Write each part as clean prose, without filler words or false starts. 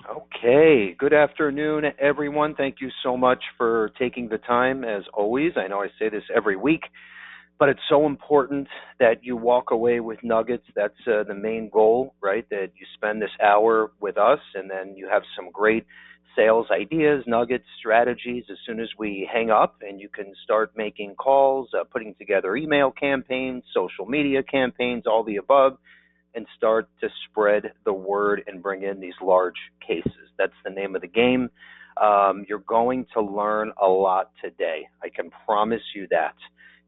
Okay, good afternoon, everyone. Thank you so much for taking the time, as always. I know I say this every week, but it's so important that you walk away with nuggets. That's the main goal, right? That you spend this hour with us and then you have some great sales ideas, nuggets, strategies as soon as we hang up, and you can start making calls, putting together email campaigns, social media campaigns, all the above, and start to spread the word and bring in these large cases. That's the name of the game. You're going to learn a lot today. I can promise you that.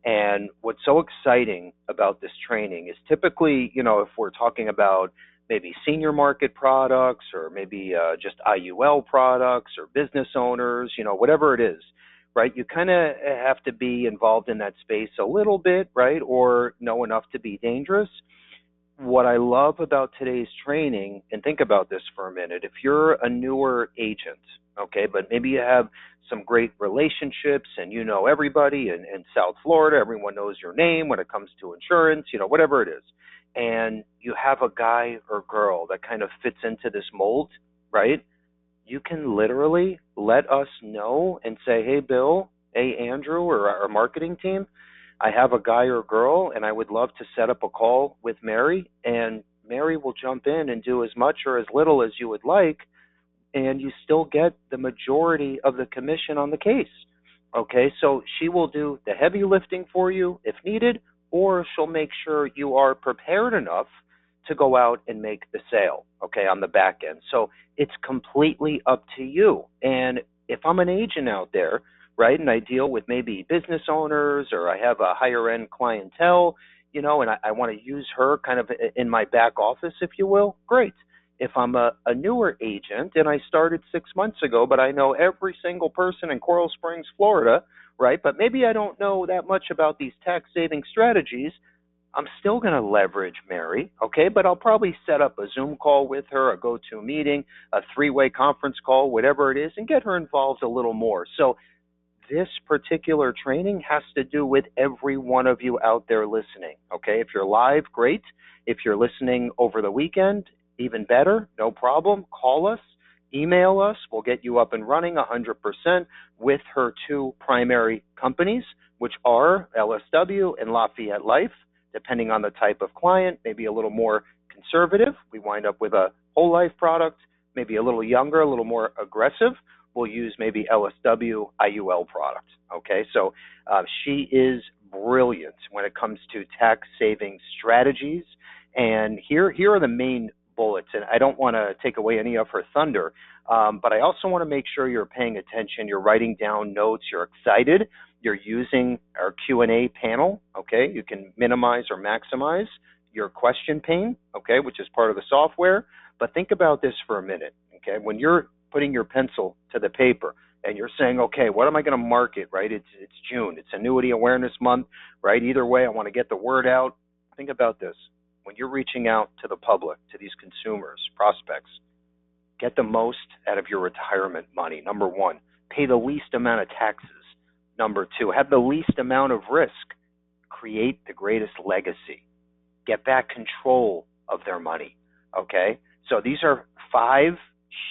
And what's so exciting about this training is typically, if we're talking about maybe senior market products or maybe just IUL products or business owners, whatever it is, right? You kind of have to be involved in that space a little bit, right? Or know enough to be dangerous. What I love about today's training, and think about this for a minute, if you're a newer agent, okay, but maybe you have some great relationships and you know everybody in South Florida, everyone knows your name when it comes to insurance, whatever it is, and you have a guy or girl that kind of fits into this mold, right? You can literally let us know and say, hey, Bill, hey, Andrew, or our marketing team, I have a guy or girl, and I would love to set up a call with Mary, and Mary will jump in and do as much or as little as you would like, and you still get the majority of the commission on the case. Okay, so she will do the heavy lifting for you if needed, or she'll make sure you are prepared enough to go out and make the sale, okay, on the back end. So it's completely up to you. And if I'm an agent out there, right, and I deal with maybe business owners or I have a higher end clientele, and I want to use her kind of in my back office, if you will, great. If I'm a newer agent and I started 6 months ago, but I know every single person in Coral Springs, Florida, right, but maybe I don't know that much about these tax saving strategies, I'm still going to leverage Mary, okay, but I'll probably set up a Zoom call with her, a go-to meeting, a three-way conference call, whatever it is, and get her involved a little more. So this particular training has to do with every one of you out there listening, okay? If you're live, great. If you're listening over the weekend, even better, no problem. Call us, email us. We'll get you up and running 100% with her two primary companies, which are LSW and Lafayette Life, depending on the type of client, maybe a little more conservative. We wind up with a whole life product, maybe a little younger, a little more aggressive. We'll use maybe LSW IUL product. Okay, so she is brilliant when it comes to tax saving strategies. And here are the main bullets. And I don't want to take away any of her thunder, but I also want to make sure you're paying attention. You're writing down notes. You're excited. You're using our Q&A panel. Okay, you can minimize or maximize your question pane. Okay, which is part of the software. But think about this for a minute. Okay, when you're putting your pencil to the paper and you're saying, okay, what am I going to market, right? It's June. It's Annuity Awareness Month, right? Either way, I want to get the word out. Think about this. When you're reaching out to the public, to these consumers, prospects, get the most out of your retirement money. Number one, pay the least amount of taxes. Number two, have the least amount of risk. Create the greatest legacy. Get back control of their money, okay? So these are 5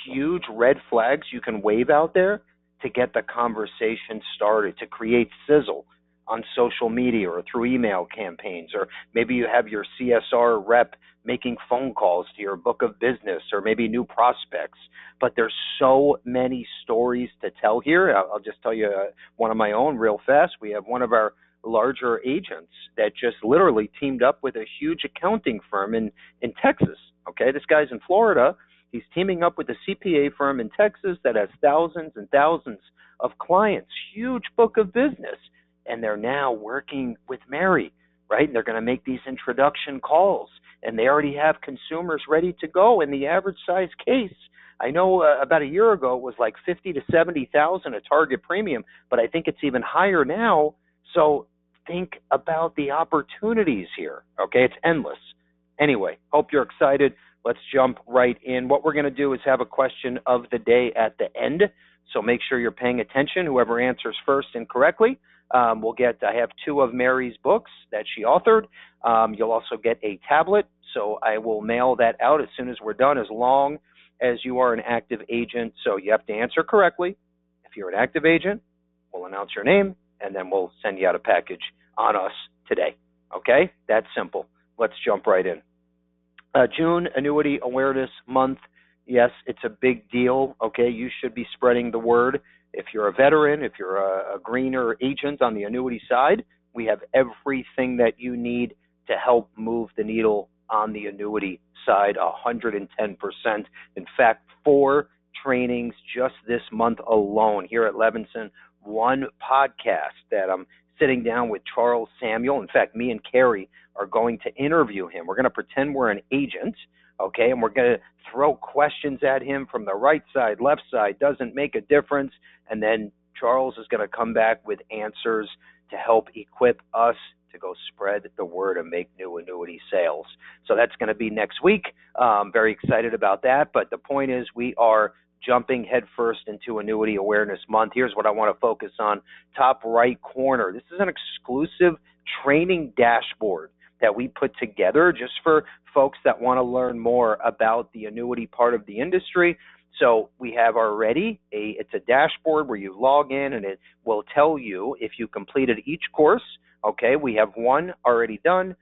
huge red flags you can wave out there to get the conversation started, to create sizzle on social media or through email campaigns, or maybe you have your CSR rep making phone calls to your book of business or maybe new prospects. But there's so many stories to tell here. I'll just tell you one of my own real fast. We have one of our larger agents that just literally teamed up with a huge accounting firm in Texas. Okay, this guy's in Florida. He's teaming up with a CPA firm in Texas that has thousands and thousands of clients, huge book of business. And they're now working with Mary, right? And they're going to make these introduction calls. And they already have consumers ready to go. In the average size case, I know about a year ago it was like 50 to 70,000 a target premium, but I think it's even higher now. So think about the opportunities here, okay? It's endless. Anyway, hope you're excited. Let's jump right in. What we're going to do is have a question of the day at the end. So make sure you're paying attention. Whoever answers first and correctly will get, I have 2 of Mary's books that she authored. You'll also get a tablet. So I will mail that out as soon as we're done, as long as you are an active agent. So you have to answer correctly. If you're an active agent, we'll announce your name, and then we'll send you out a package on us today. Okay? That's simple. Let's jump right in. June, Annuity Awareness Month. Yes, it's a big deal. Okay, you should be spreading the word. If you're a veteran, if you're a greener agent on the annuity side, we have everything that you need to help move the needle on the annuity side 110%. In fact, 4 trainings just this month alone here at Levinson. 1 podcast that I'm sitting down with Charles Samuel. In fact, me and Carrie are going to interview him. We're going to pretend we're an agent, okay, and we're going to throw questions at him from the right side, left side, doesn't make a difference, and then Charles is going to come back with answers to help equip us to go spread the word and make new annuity sales. So that's going to be next week. Very excited about that, but the point is we are jumping headfirst into Annuity Awareness Month. Here's what I want to focus on. Top right corner. This is an exclusive training dashboard that we put together just for folks that want to learn more about the annuity part of the industry. So we have already it's a dashboard where you log in and it will tell you if you completed each course. Okay, we have 1 already done.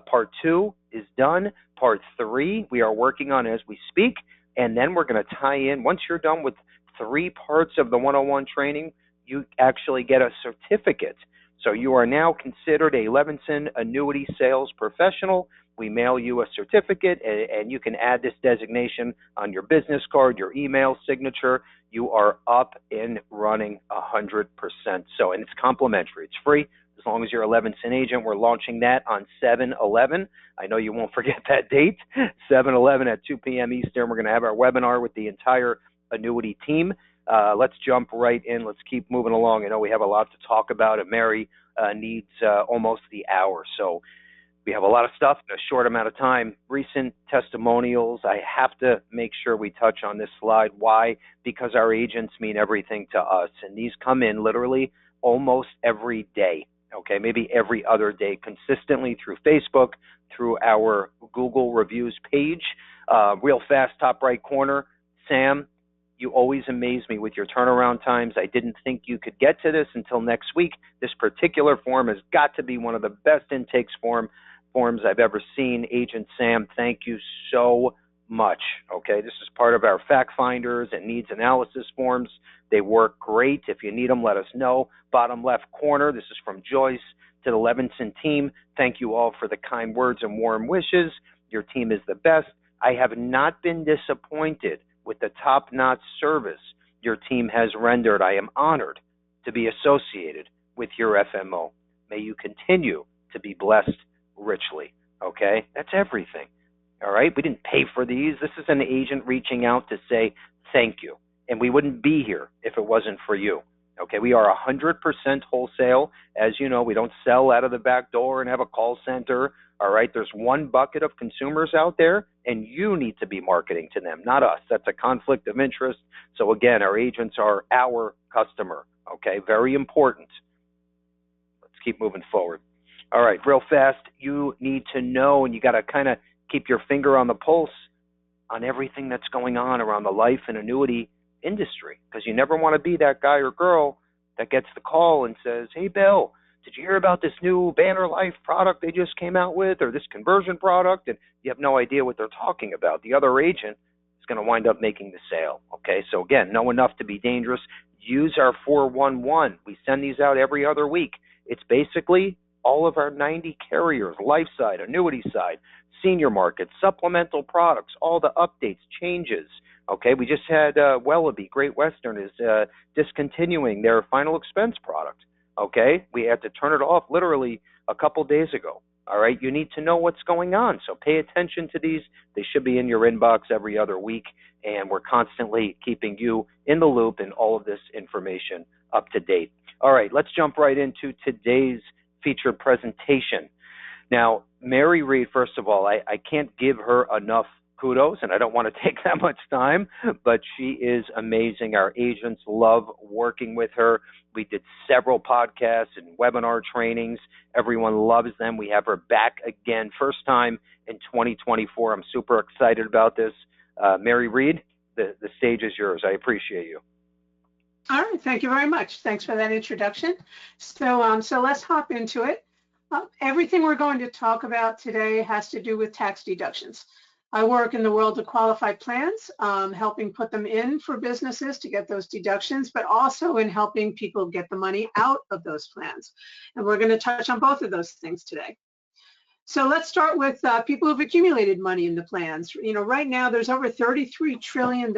Part 2 is done. Part 3 we are working on as we speak. And then we're going to tie in, once you're done with 3 parts of the 101 training, you actually get a certificate. So you are now considered a Levinson annuity sales professional. We mail you a certificate, and you can add this designation on your business card, your email signature. You are up and running 100%. So, and it's complimentary. It's free. As long as you're a Levinson agent, we're launching that on 7/11. I know you won't forget that date, 7/11 at 2 p.m. Eastern. We're going to have our webinar with the entire annuity team. Let's jump right in. Let's keep moving along. I know we have a lot to talk about, and Mary needs almost the hour. So we have a lot of stuff in a short amount of time. Recent testimonials. I have to make sure we touch on this slide. Why? Because our agents mean everything to us, and these come in literally almost every day. Okay, maybe every other day, consistently through Facebook, through our Google reviews page. Real fast, top right corner. Sam, you always amaze me with your turnaround times. I didn't think you could get to this until next week. This particular form has got to be one of the best intakes forms I've ever seen. Agent Sam, thank you so much. Okay, this is part of our fact finders and needs analysis forms. They work great. If you need them, let us know. Bottom left corner, this is from Joyce to the Levinson team. Thank you all for the kind words and warm wishes. Your team is the best. I have not been disappointed with the top-notch service your team has rendered. I am honored to be associated with your FMO. May you continue to be blessed richly. Okay, that's everything. All right, we didn't pay for these. This is an agent reaching out to say thank you. And we wouldn't be here if it wasn't for you. Okay, we are 100% wholesale. As you know, we don't sell out of the back door and have a call center. All right, there's 1 bucket of consumers out there, and you need to be marketing to them, not us. That's a conflict of interest. So again, our agents are our customer. Okay, very important. Let's keep moving forward. All right, real fast, you need to know, and you got to kind of keep your finger on the pulse on everything that's going on around the life and annuity industry, because you never want to be that guy or girl that gets the call and says, hey, Bill, did you hear about this new Banner Life product they just came out with, or this conversion product? And you have no idea what they're talking about. The other agent is going to wind up making the sale. Okay, so again, know enough to be dangerous. Use our 411. We send these out every other week. It's basically all of our 90 carriers, life side, annuity side, senior market, supplemental products, all the updates, changes. Okay, we just had Wellaby, Great Western is discontinuing their final expense product. Okay, we had to turn it off literally a couple days ago. All right, you need to know what's going on. So pay attention to these. They should be in your inbox every other week, and we're constantly keeping you in the loop and all of this information up to date. All right, let's jump right into today's featured presentation. Now, Mary Reed, first of all, I can't give her enough kudos, and I don't want to take that much time, but she is amazing. Our agents love working with her. We did several podcasts and webinar trainings. Everyone loves them. We have her back again, first time in 2024. I'm super excited about this. Mary Reed, the stage is yours. I appreciate you. All right, thank you very much. Thanks for that introduction. So let's hop into it. Everything we're going to talk about today has to do with tax deductions. I work in the world of qualified plans, helping put them in for businesses to get those deductions, but also in helping people get the money out of those plans. And we're going to touch on both of those things today. So let's start with people who've accumulated money in the plans. You know, right now there's over $33 trillion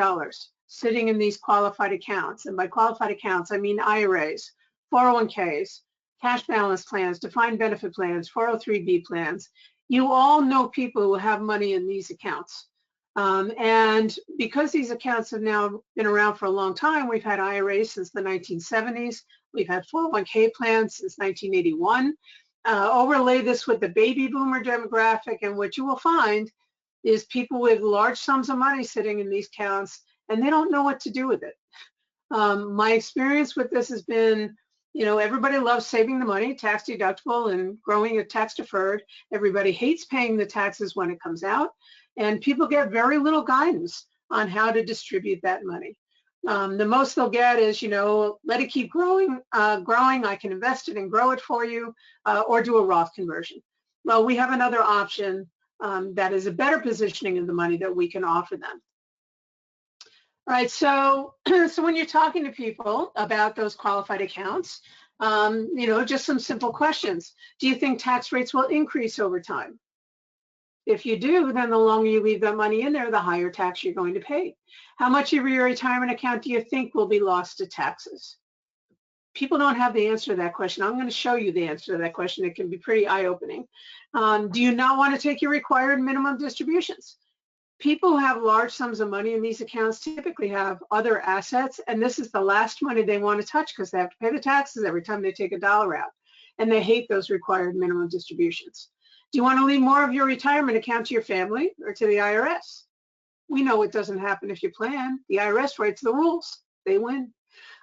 sitting in these qualified accounts. And by qualified accounts, I mean IRAs, 401ks, cash balance plans, defined benefit plans, 403B plans. You all know people who have money in these accounts. And because these accounts have now been around for a long time, we've had IRAs since the 1970s. We've had 401k plans since 1981. Overlay this with the baby boomer demographic, and what you will find is people with large sums of money sitting in these accounts, and they don't know what to do with it. My experience with this has been, you know, everybody loves saving the money, tax deductible, and growing a tax deferred. Everybody hates paying the taxes when it comes out, and people get very little guidance on how to distribute that money. The most they'll get is, you know, let it keep growing, I can invest it and grow it for you, or do a Roth conversion. Well, we have another option that is a better positioning of the money that we can offer them. All right, so when you're talking to people about those qualified accounts, you know, just some simple questions. Do you think tax rates will increase over time? If you do, then the longer you leave that money in there, the higher tax you're going to pay. How much of your retirement account do you think will be lost to taxes? People don't have the answer to that question. I'm going to show you the answer to that question. It can be pretty eye-opening. Do you not want to take your required minimum distributions? People who have large sums of money in these accounts typically have other assets, and this is the last money they want to touch because they have to pay the taxes every time they take a dollar out, and they hate those required minimum distributions. Do you want to leave more of your retirement account to your family or to the IRS? We know it doesn't happen if you plan. The IRS writes the rules. They win.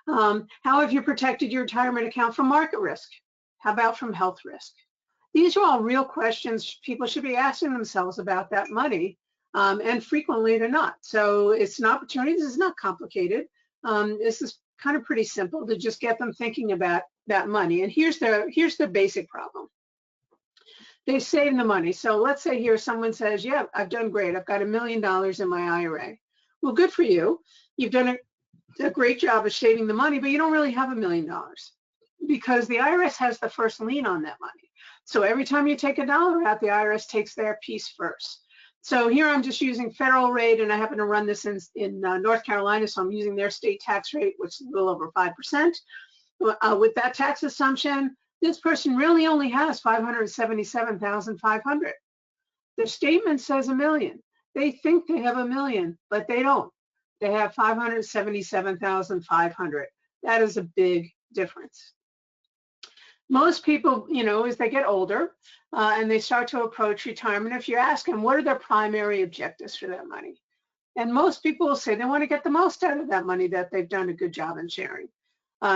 How have you protected your retirement account from market risk? How about from health risk? These are all real questions people should be asking themselves about that money. And frequently they're not. So it's an opportunity. This is not complicated. This is kind of pretty simple to just get them thinking about that money. And here's the basic problem. They save the money. So let's say here someone says, yeah, I've done great. I've got $1 million in my IRA. Well, good for you. You've done a great job of saving the money, but you don't really have $1 million because the IRS has the first lien on that money. So every time you take a dollar out, the IRS takes their piece first. So here I'm just using federal rate, and I happen to run this in North Carolina, so I'm using their state tax rate, which is a little over 5%. With that tax assumption, this person really only has $577,500. Their statement says $1 million. They think they have $1 million, but they don't. They have $577,500. That is a big difference. Most people, you know, as they get older and they start to approach retirement, if you ask them what are their primary objectives for that money, and most people will say they want to get the most out of that money that they've done a good job in sharing,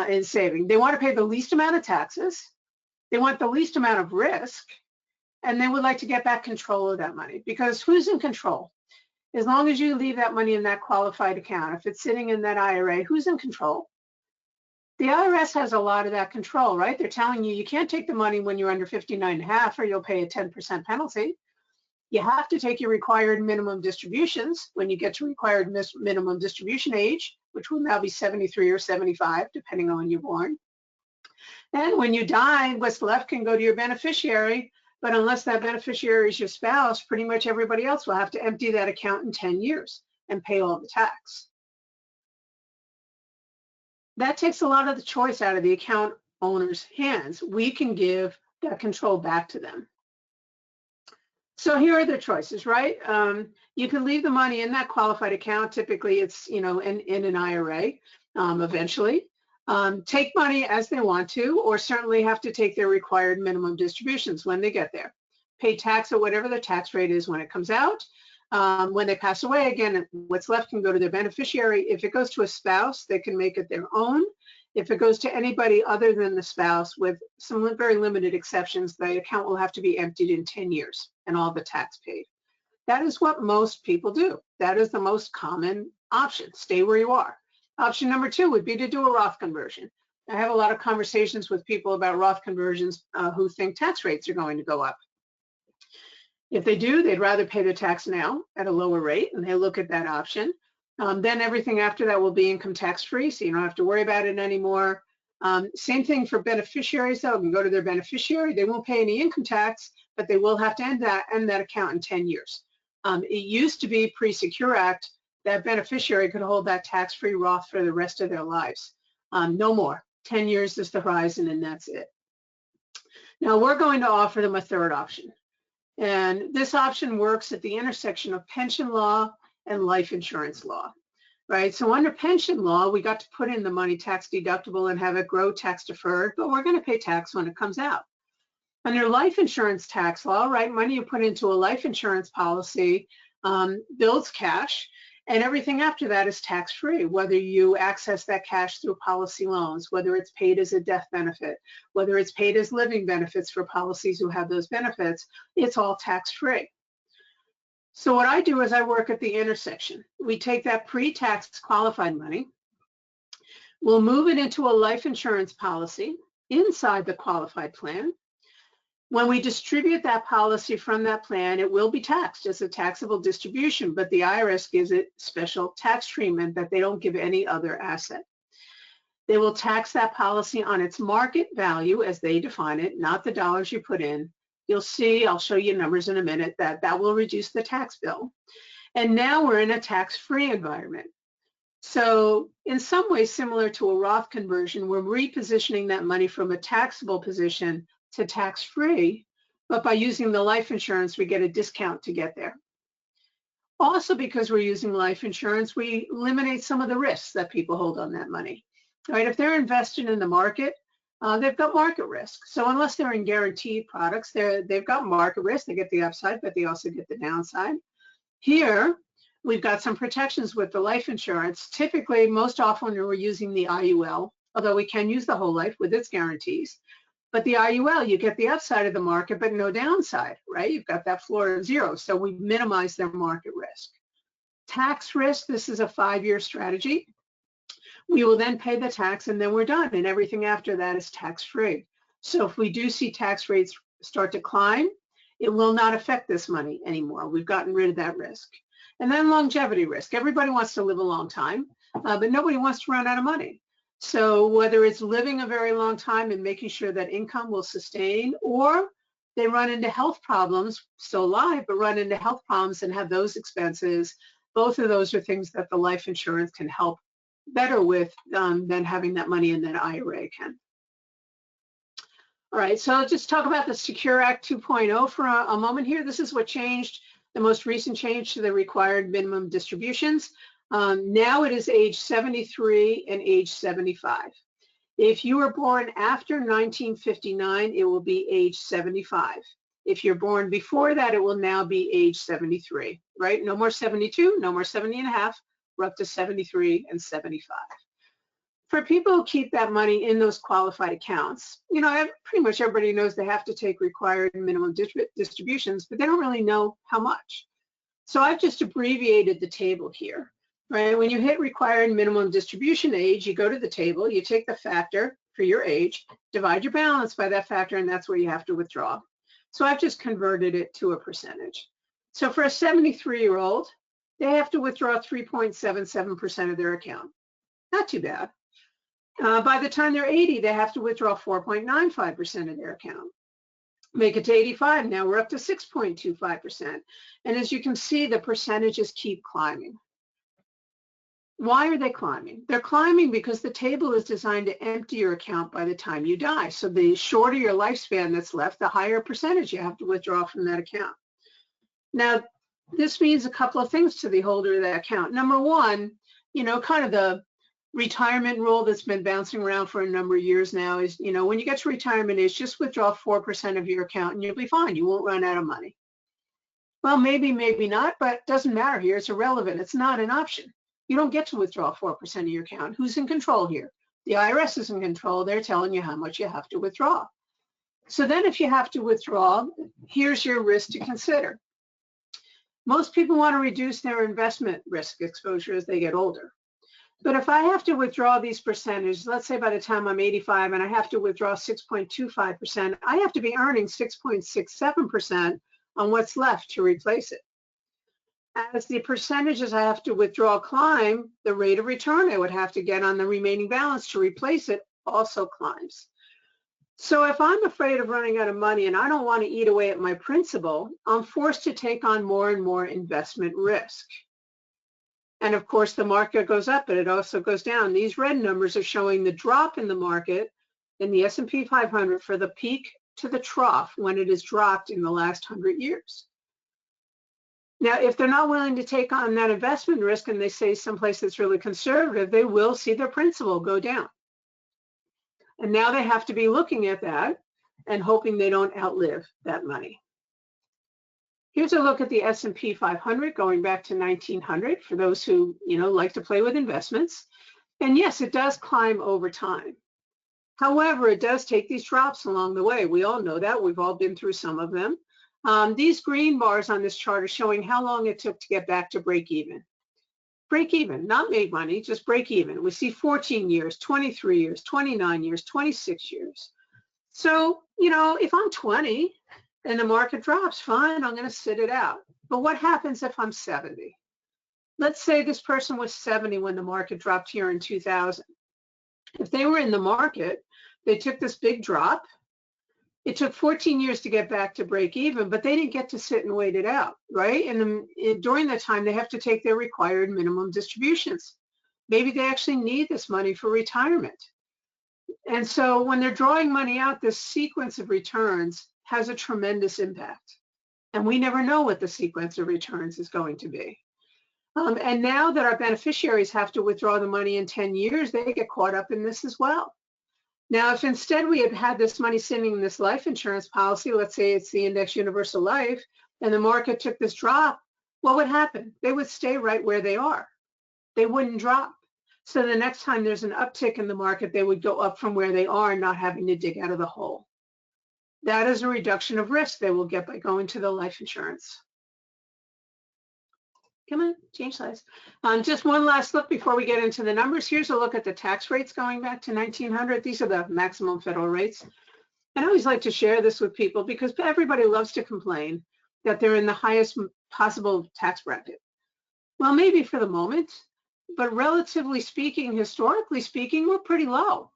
in saving. They want to pay the least amount of taxes, they want the least amount of risk, and they would like to get back control of that money, because who's in control? As long as you leave that money in that qualified account, if it's sitting in that IRA, who's in control? The IRS has a lot of that control, right? They're telling you can't take the money when you're under 59.5 or you'll pay a 10% penalty. You have to take your required minimum distributions when you get to required minimum distribution age, which will now be 73 or 75, depending on when you're born. And when you die, what's left can go to your beneficiary, but unless that beneficiary is your spouse, pretty much everybody else will have to empty that account in 10 years and pay all the tax. That takes a lot of the choice out of the account owner's hands. We can give that control back to them. So here are the choices, right? You can leave the money in that qualified account. Typically it's, you know, in an IRA eventually. Take money as they want to, or certainly have to take their required minimum distributions when they get there. Pay tax at whatever the tax rate is when it comes out. When they pass away, again, what's left can go to their beneficiary. If it goes to a spouse, they can make it their own. If it goes to anybody other than the spouse, with some very limited exceptions, the account will have to be emptied in 10 years and all the tax paid. That is what most people do. That is the most common option, stay where you are. Option number 2 would be to do a Roth conversion. I have a lot of conversations with people about Roth conversions who think tax rates are going to go up. If they do, they'd rather pay the tax now at a lower rate, and they look at that option. Then everything after that will be income tax free, so you don't have to worry about it anymore. Same thing for beneficiaries, though. You can go to their beneficiary, they won't pay any income tax, but they will have to end that account in 10 years. It used to be pre-Secure Act that beneficiary could hold that tax-free Roth for the rest of their lives. No more. 10 years is the horizon, and that's it. Now we're going to offer them a third option. And this option works at the intersection of pension law and life insurance law, right? So under pension law, we got to put in the money tax deductible and have it grow tax deferred, but we're going to pay tax when it comes out. Under life insurance tax law, right, money you put into a life insurance policy builds cash, and everything after that is tax-free, whether you access that cash through policy loans, whether it's paid as a death benefit, whether it's paid as living benefits for policies who have those benefits, it's all tax-free. So what I do is I work at the intersection. We take that pre-tax qualified money, we'll move it into a life insurance policy inside the qualified plan. When we distribute that policy from that plan, it will be taxed as a taxable distribution, but the IRS gives it special tax treatment that they don't give any other asset. They will tax that policy on its market value as they define it, not the dollars you put in. You'll see, I'll show you numbers in a minute, that will reduce the tax bill. And now we're in a tax-free environment. So in some ways similar to a Roth conversion, we're repositioning that money from a taxable position to tax-free, but by using the life insurance, we get a discount to get there. Also, because we're using life insurance, we eliminate some of the risks that people hold on that money, right? If they're invested in the market, they've got market risk. So unless they're in guaranteed products, they've got market risk. They get the upside, but they also get the downside. Here, we've got some protections with the life insurance. Typically, most often we're using the IUL, although we can use the whole life with its guarantees. But the IUL, you get the upside of the market, but no downside, right? You've got that floor of 0, so we minimize their market risk. Tax risk, this is a 5-year strategy. We will then pay the tax and then we're done, and everything after that is tax-free. So if we do see tax rates start to climb, it will not affect this money anymore. We've gotten rid of that risk. And then longevity risk. Everybody wants to live a long time, but nobody wants to run out of money. So whether it's living a very long time and making sure that income will sustain, or they run into health problems, still alive, but run into health problems and have those expenses, both of those are things that the life insurance can help better with than having that money in that IRA can. All right, so I'll just talk about the Secure Act 2.0 for a moment here. This is what changed, the most recent change to the required minimum distributions. Now it is age 73 and age 75. If you were born after 1959, it will be age 75. If you're born before that, it will now be age 73, right? No more 72, no more 70 and a half, we're up to 73 and 75. For people who keep that money in those qualified accounts, you know, pretty much everybody knows they have to take required minimum distributions, but they don't really know how much. So I've just abbreviated the table here. Right, when you hit required minimum distribution age, you go to the table, you take the factor for your age, divide your balance by that factor, and that's where you have to withdraw. So I've just converted it to a percentage. So for a 73-year-old, they have to withdraw 3.77% of their account. Not too bad. By the time they're 80, they have to withdraw 4.95% of their account. Make it to 85, now we're up to 6.25%. And as you can see, the percentages keep climbing. Why are they climbing? They're climbing because the table is designed to empty your account by the time you die. So the shorter your lifespan that's left, the higher percentage you have to withdraw from that account. Now, this means a couple of things to the holder of that account. Number one, you know, kind of the retirement rule that's been bouncing around for a number of years now is, you know, when you get to retirement age, just withdraw 4% of your account and you'll be fine. You won't run out of money. Well, maybe, maybe not, but it doesn't matter here. It's irrelevant. It's not an option. You don't get to withdraw 4% of your account. Who's in control here? The IRS is in control. They're telling you how much you have to withdraw. So then if you have to withdraw, here's your risk to consider. Most people want to reduce their investment risk exposure as they get older. But if I have to withdraw these percentages, let's say by the time I'm 85 and I have to withdraw 6.25%, I have to be earning 6.67% on what's left to replace it. As the percentages I have to withdraw climb, the rate of return I would have to get on the remaining balance to replace it also climbs. So if I'm afraid of running out of money and I don't want to eat away at my principal, I'm forced to take on more and more investment risk. And of course, the market goes up, but it also goes down. These red numbers are showing the drop in the market in the S&P 500 for the peak to the trough when it has dropped in the last 100 years. Now, if they're not willing to take on that investment risk and they say someplace that's really conservative, they will see their principal go down. And now they have to be looking at that and hoping they don't outlive that money. Here's a look at the S&P 500 going back to 1900 for those who, like to play with investments. And yes, it does climb over time. However, it does take these drops along the way. We all know that. We've all been through some of them. These green bars on this chart are showing how long it took to get back to break even. Break even, not make money, just break even. We see 14 years, 23 years, 29 years, 26 years. So, if I'm 20, and the market drops, fine, I'm going to sit it out. But what happens if I'm 70? Let's say this person was 70 when the market dropped here in 2000. If they were in the market, they took this big drop. It took 14 years to get back to break even, but they didn't get to sit and wait it out, right? And during that time, they have to take their required minimum distributions. Maybe they actually need this money for retirement. And so when they're drawing money out, this sequence of returns has a tremendous impact. And we never know what the sequence of returns is going to be. And now that our beneficiaries have to withdraw the money in 10 years, they get caught up in this as well. Now, if instead we had had this money sitting in this life insurance policy, let's say it's the Index Universal Life, and the market took this drop, what would happen? They would stay right where they are. They wouldn't drop. So the next time there's an uptick in the market, they would go up from where they are, not having to dig out of the hole. That is a reduction of risk they will get by going to the life insurance. Come on, change slides. Just one last look before we get into the numbers. Here's a look at the tax rates going back to 1900. These are the maximum federal rates. And I always like to share this with people because everybody loves to complain that they're in the highest possible tax bracket. Well, maybe for the moment, but relatively speaking, historically speaking, we're pretty low.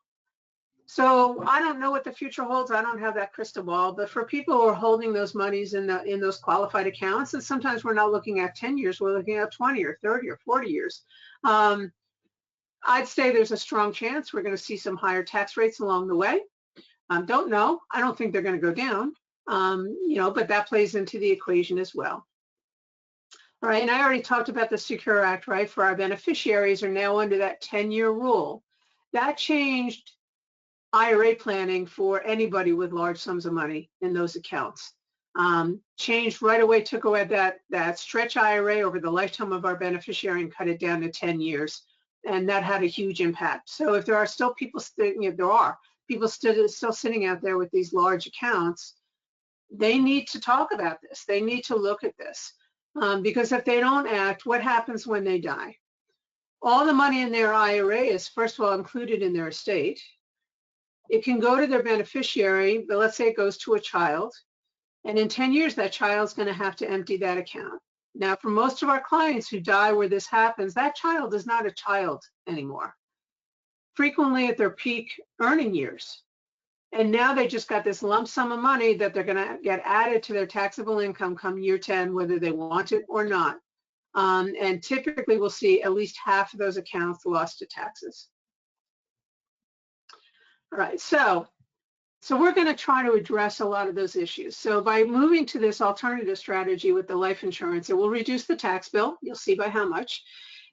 So I don't know what the future holds. I don't have that crystal ball, but for people who are holding those monies in those qualified accounts, and sometimes we're not looking at 10 years, we're looking at 20 or 30 or 40 years. I'd say there's a strong chance we're going to see some higher tax rates along the way. Don't know. I don't think they're going to go down, but that plays into the equation as well. All right, and I already talked about the Secure Act, right? For our beneficiaries are now under that 10-year rule. That changed IRA planning for anybody with large sums of money in those accounts. Changed right away, took away that stretch IRA over the lifetime of our beneficiary and cut it down to 10 years. And that had a huge impact. So if there are still people, there are people still sitting out there with these large accounts, they need to talk about this. They need to look at this. Because if they don't act, what happens when they die? All the money in their IRA is, first of all, included in their estate. It can go to their beneficiary, but let's say it goes to a child. And in 10 years, that child's going to have to empty that account. Now, for most of our clients who die where this happens, that child is not a child anymore. Frequently at their peak earning years. And now they just got this lump sum of money that they're going to get added to their taxable income come year 10, whether they want it or not. And typically we'll see at least half of those accounts lost to taxes. All right, so we're going to try to address a lot of those issues. So by moving to this alternative strategy with the life insurance, it will reduce the tax bill. You'll see by how much.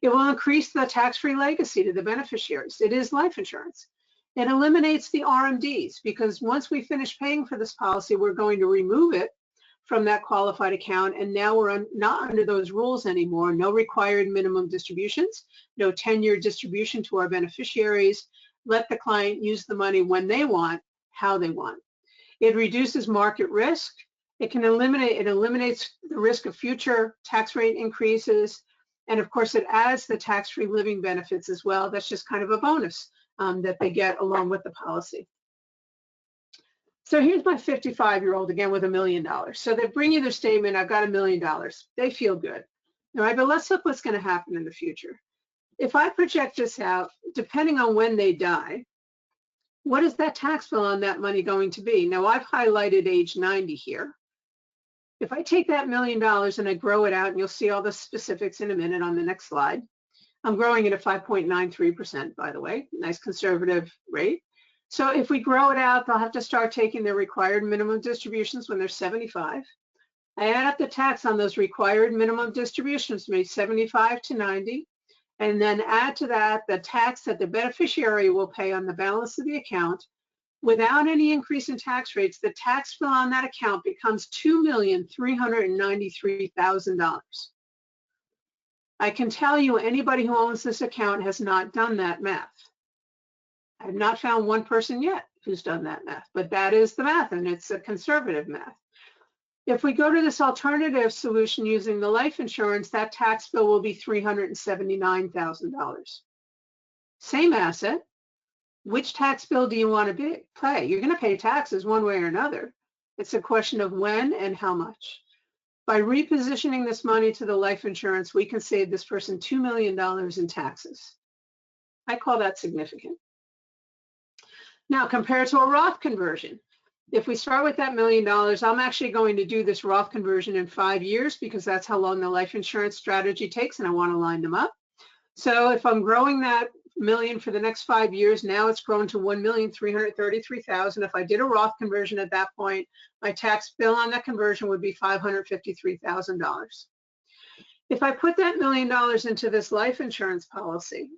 It will increase the tax-free legacy to the beneficiaries. It is life insurance. It eliminates the RMDs because once we finish paying for this policy, we're going to remove it from that qualified account. And now we're not under those rules anymore. No required minimum distributions, no 10-year distribution to our beneficiaries. Let the client use the money when they want, how they want. It reduces market risk. It eliminates the risk of future tax rate increases. And of course, it adds the tax-free living benefits as well. That's just kind of a bonus that they get along with the policy. So here's my 55-year-old again with $1 million. So they bring you their statement, I've got $1 million. They feel good. All right, but let's look what's going to happen in the future. If I project this out, depending on when they die, what is that tax bill on that money going to be? Now I've highlighted age 90 here. If I take that $1 million and I grow it out, and you'll see all the specifics in a minute on the next slide. I'm growing it at 5.93%, by the way, nice conservative rate. So if we grow it out, they'll have to start taking their required minimum distributions when they're 75. I add up the tax on those required minimum distributions, made 75 to 90, and then add to that the tax that the beneficiary will pay on the balance of the account. Without any increase in tax rates, the tax bill on that account becomes $2,393,000. I can tell you anybody who owns this account has not done that math. I have not found one person yet who's done that math, but that is the math, and it's a conservative math. If we go to this alternative solution using the life insurance, that tax bill will be $379,000. Same asset. Which tax bill do you want to pay? You're going to pay taxes one way or another. It's a question of when and how much. By repositioning this money to the life insurance, we can save this person $2 million in taxes. I call that significant. Now, compared to a Roth conversion, if we start with that $1 million, I'm actually going to do this Roth conversion in 5 years because that's how long the life insurance strategy takes, and I want to line them up. So if I'm growing that million for the next 5 years, now it's grown to $1,333,000. If I did a Roth conversion at that point, my tax bill on that conversion would be $553,000. If I put that $1 million into this life insurance policy,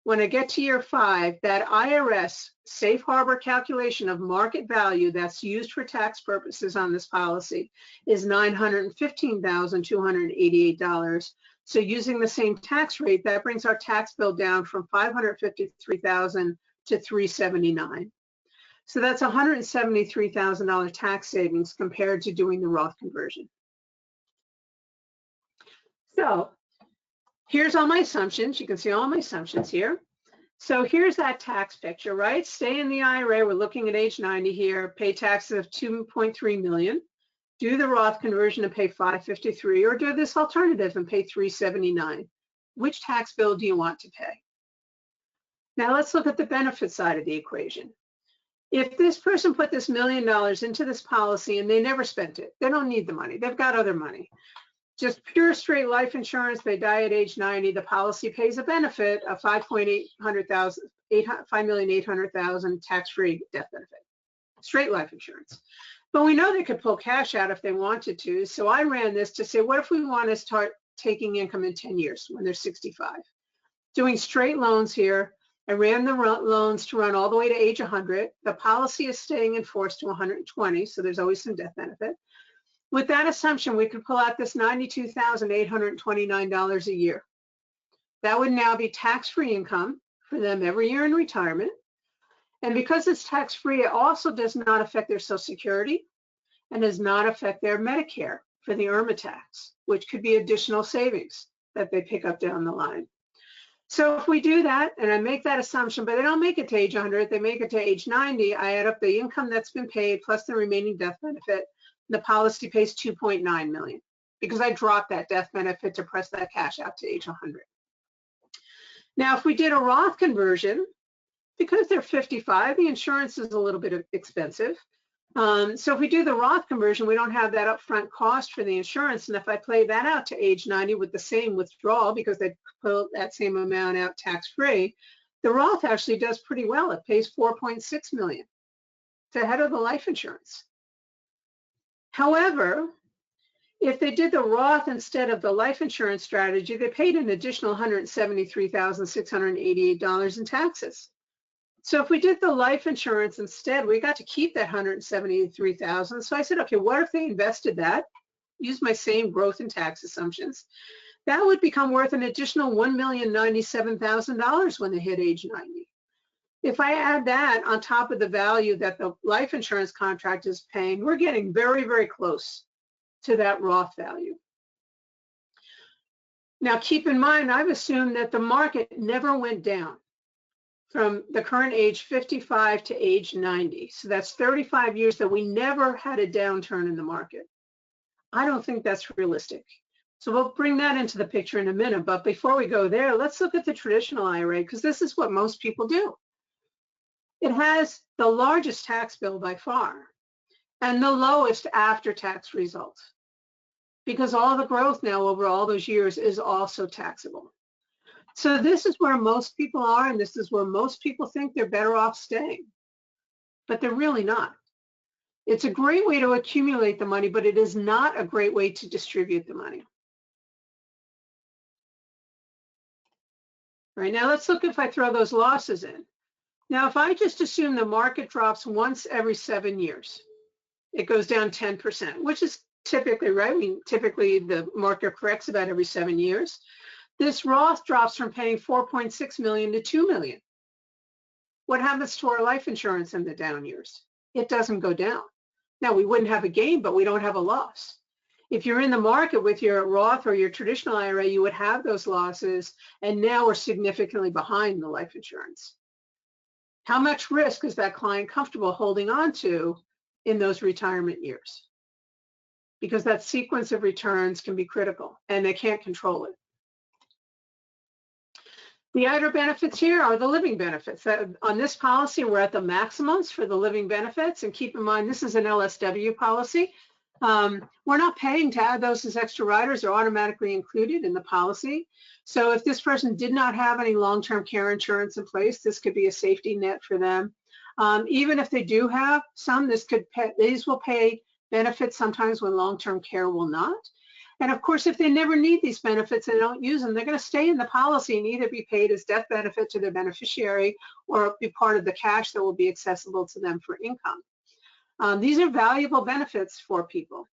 when I get to year 5, that IRS safe harbor calculation of market value that's used for tax purposes on this policy is $915,288. So using the same tax rate, that brings our tax bill down from $553,000 to $379,000. So that's $173,000 tax savings compared to doing the Roth conversion. So here's all my assumptions. You can see all my assumptions here. So here's that tax picture, right? Stay in the IRA. We're looking at age 90 here. Pay taxes of $2.3 million. Do the Roth conversion and pay $553,000, or do this alternative and pay $379,000. Which tax bill do you want to pay? Now let's look at the benefit side of the equation. If this person put this $1 million into this policy and they never spent it, they don't need the money. They've got other money. Just pure straight life insurance, they die at age 90, the policy pays a benefit of $5,800,000 tax-free death benefit, straight life insurance. But we know they could pull cash out if they wanted to. So I ran this to say, what if we want to start taking income in 10 years when they're 65? Doing straight loans here. I ran the loans to run all the way to age 100. The policy is staying in force to 120, so there's always some death benefit. With that assumption, we could pull out this $92,829 a year. That would now be tax-free income for them every year in retirement. And because it's tax-free, it also does not affect their Social Security and does not affect their Medicare for the IRMAA tax, which could be additional savings that they pick up down the line. So if we do that, and I make that assumption, but they don't make it to age 100, they make it to age 90, I add up the income that's been paid plus the remaining death benefit. The policy pays $2.9 million because I dropped that death benefit to press that cash out to age 100. Now, if we did a Roth conversion, because they're 55, the insurance is a little bit expensive. So if we do the Roth conversion, we don't have that upfront cost for the insurance. And if I play that out to age 90 with the same withdrawal, because they pull that same amount out tax-free, the Roth actually does pretty well. It pays $4.6 million. It's ahead of the life insurance. However, if they did the Roth instead of the life insurance strategy, they paid an additional $173,688 in taxes. So if we did the life insurance instead, we got to keep that $173,000. So I said, okay, what if they invested that, use my same growth and tax assumptions, that would become worth an additional $1,097,000 when they hit age 90. If I add that on top of the value that the life insurance contract is paying, we're getting very, very close to that Roth value. Now, keep in mind, I've assumed that the market never went down from the current age 55 to age 90. So that's 35 years that we never had a downturn in the market. I don't think that's realistic. So we'll bring that into the picture in a minute. But before we go there, let's look at the traditional IRA, because this is what most people do. It has the largest tax bill by far and the lowest after-tax results, because all the growth now over all those years is also taxable. So this is where most people are, and this is where most people think they're better off staying, but they're really not. It's a great way to accumulate the money, but it is not a great way to distribute the money. All right, now let's look if I throw those losses in. Now, if I just assume the market drops once every 7 years, it goes down 10%, which is typically right. I mean, typically the market corrects about every 7 years. This Roth drops from paying 4.6 million to 2 million. What happens to our life insurance in the down years? It doesn't go down. Now, we wouldn't have a gain, but we don't have a loss. If you're in the market with your Roth or your traditional IRA, you would have those losses, and now we're significantly behind the life insurance. How much risk is that client comfortable holding on to in those retirement years? Because that sequence of returns can be critical, and they can't control it. The other benefits here are the living benefits. On this policy, we're at the maximums for the living benefits, and keep in mind, this is an LSW policy. We're not paying to add those as extra riders. They're automatically included in the policy. So if this person did not have any long-term care insurance in place, this could be a safety net for them. Even if they do have some, these will pay benefits sometimes when long-term care will not. And of course, if they never need these benefits and don't use them, they're going to stay in the policy and either be paid as death benefit to their beneficiary or be part of the cash that will be accessible to them for income. These are valuable benefits for people.